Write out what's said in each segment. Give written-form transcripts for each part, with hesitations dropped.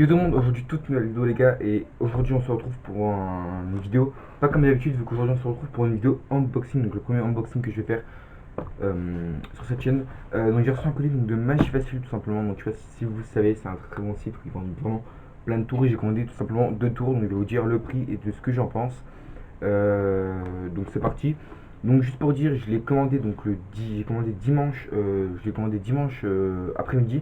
Yo tout le monde, aujourd'hui toute nouvelle vidéo les gars, et aujourd'hui on se retrouve pour une vidéo, pas comme d'habitude vu qu'aujourd'hui on se retrouve pour une vidéo unboxing, donc le premier unboxing que je vais faire sur cette chaîne. Donc j'ai reçu un colis donc, de Magie Facile tout simplement, donc je sais pas si vous le savez, c'est un très très bon site où ils vendent vraiment plein de tours et j'ai commandé tout simplement 2 tours, donc je vais vous dire le prix et de ce que j'en pense. Donc c'est parti. Donc juste pour dire, je l'ai commandé donc j'ai commandé dimanche, après-midi.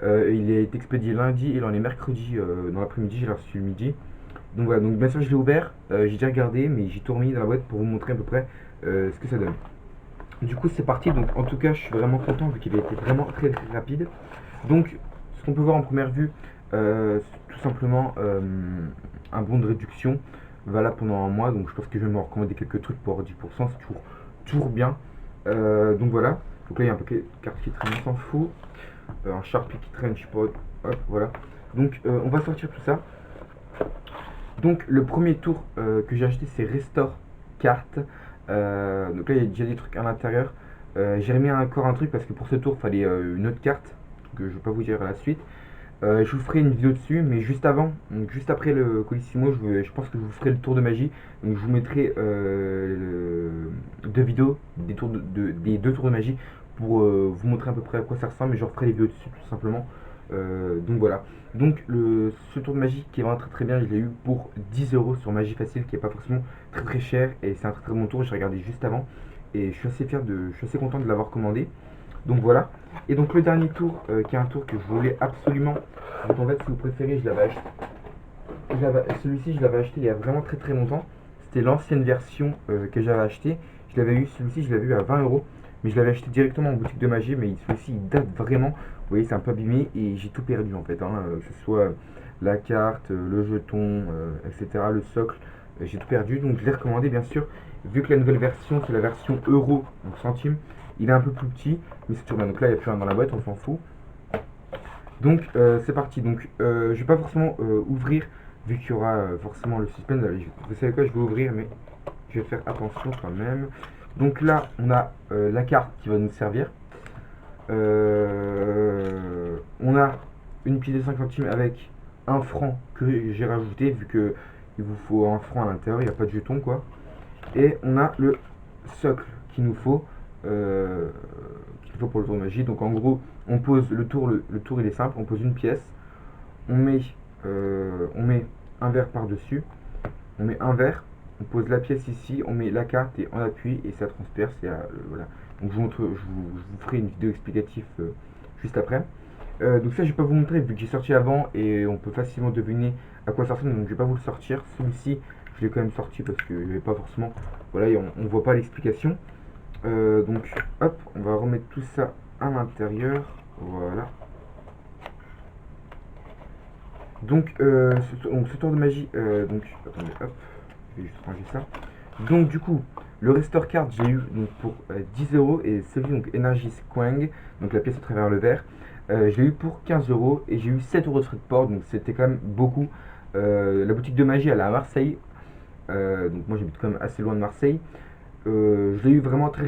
Il est expédié lundi et là on est mercredi dans l'après-midi, j'ai reçu le midi. Donc voilà, donc bien sûr je l'ai ouvert, j'ai déjà regardé mais j'ai tout remis dans la boîte pour vous montrer à peu près ce que ça donne. Du coup c'est parti, donc en tout cas je suis vraiment content vu qu'il a été vraiment très très rapide. Donc ce qu'on peut voir en première vue, c'est tout simplement un bon de réduction valable pendant un mois, donc je pense que je vais me recommander quelques trucs pour avoir 10%, c'est toujours bien. Donc voilà, donc là il y a un paquet de cartes qui traîne, on s'en fout. Un Sharpie qui traîne, je sais pas, hop, voilà. Donc on va sortir tout ça. Donc le premier tour que j'ai acheté c'est Restore Carte. Donc là il y a déjà des trucs à l'intérieur. J'ai remis encore un truc parce que pour ce tour il fallait une autre carte que je vais pas vous dire à la suite. Je vous ferai une vidéo dessus, mais juste avant, donc juste après le Colissimo, je pense que je vous ferai le tour de magie. Donc je vous mettrai deux vidéos des 2 tours de magie pour vous montrer à peu près à quoi ça ressemble, et je referai les vidéos dessus tout simplement. Donc voilà. Donc ce tour de magie qui est vraiment très très bien, je l'ai eu pour 10 € sur Magie Facile, qui est pas forcément très très cher, et c'est un très très bon tour. J'ai regardé juste avant et je suis assez content de l'avoir commandé. Donc voilà. Et donc le dernier tour, qui est un tour que je voulais absolument. Donc en fait, si vous préférez, je l'avais acheté. Celui-ci, je l'avais acheté il y a vraiment très très longtemps. C'était l'ancienne version que j'avais acheté. Je l'avais eu, celui-ci, je l'avais eu à 20 €. Mais je l'avais acheté directement en boutique de magie. Mais celui-ci, il date vraiment. Vous voyez, c'est un peu abîmé et j'ai tout perdu en fait, hein, que ce soit la carte, le jeton, etc., le socle. J'ai tout perdu. Donc je l'ai recommandé, bien sûr. Vu que la nouvelle version, c'est la version euro, donc centimes. Il est un peu plus petit, mais c'est toujours bien. Donc là, il n'y a plus rien dans la boîte, on s'en fout. Donc c'est parti. Donc je vais pas forcément ouvrir, vu qu'il y aura forcément le suspense. Allez, vous savez quoi, je vais ouvrir, mais je vais faire attention quand même. Donc là, on a la carte qui va nous servir. On a une pièce de 5 centimes avec un franc que j'ai rajouté, vu que il vous faut un franc à l'intérieur, il n'y a pas de jeton quoi. Et on a le socle qu'il nous faut. Pour le tour de magie. Donc en gros, on pose le tour, le tour il est simple, on pose une pièce, on met un verre par-dessus, on met un verre, on pose la pièce ici, on met la carte et on appuie et ça transperce. Voilà. Donc je vous ferai une vidéo explicative juste après. Donc ça je vais pas vous montrer vu que j'ai sorti avant et on peut facilement deviner à quoi ça ressemble, donc je vais pas vous le sortir. Celui-ci je l'ai quand même sorti parce que je vais pas forcément, voilà, on voit pas l'explication. Donc hop, on va remettre tout ça à l'intérieur. Voilà. Donc ce tour de magie, donc attendez, hop, je vais juste ranger ça. Donc du coup, le Restore Card j'ai eu donc pour 10 € et celui donc Energy Squang, donc la pièce à travers le verre, je l'ai eu pour 15 € et j'ai eu 7 € de frais de port, donc c'était quand même beaucoup. La boutique de magie elle est à Marseille, donc moi j'habite quand même assez loin de Marseille. Je l'ai eu vraiment très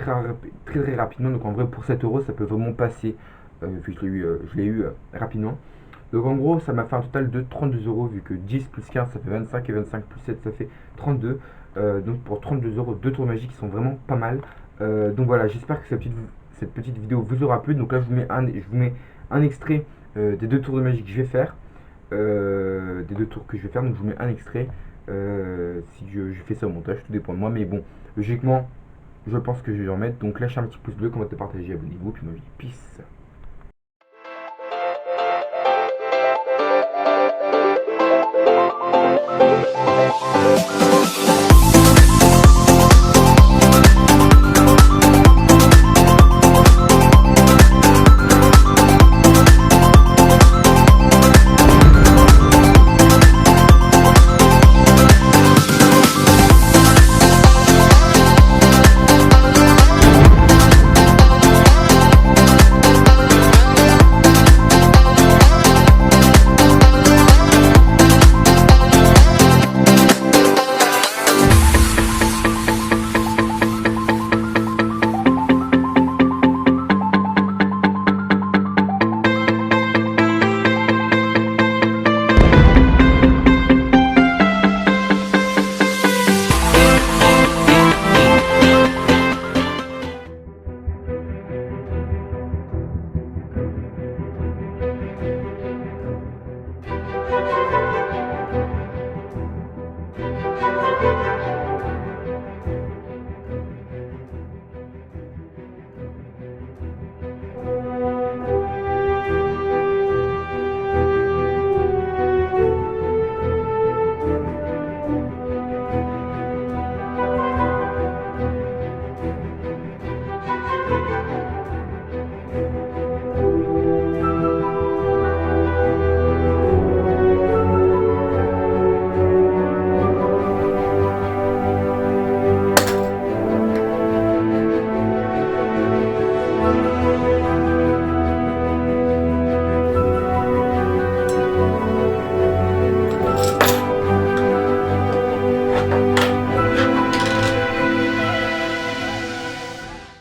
rapidement, donc en vrai pour 7 € ça peut vraiment passer, vu que je l'ai eu rapidement. Donc en gros ça m'a fait un total de 32 € vu que 10 plus 15 ça fait 25 et 25 plus 7 ça fait 32. Donc pour 32 € 2 tours magiques qui sont vraiment pas mal. Donc voilà, j'espère que cette petite vidéo vous aura plu. Donc là je vous mets un extrait des 2 tours de magie que je vais faire. Des 2 tours que je vais faire, donc je vous mets un extrait. Si je fais ça au montage, tout dépend de moi, mais bon, logiquement, je pense que je vais en mettre. Donc lâchez un petit pouce bleu, commentez, partagez, abonnez-vous, puis moi je dis peace.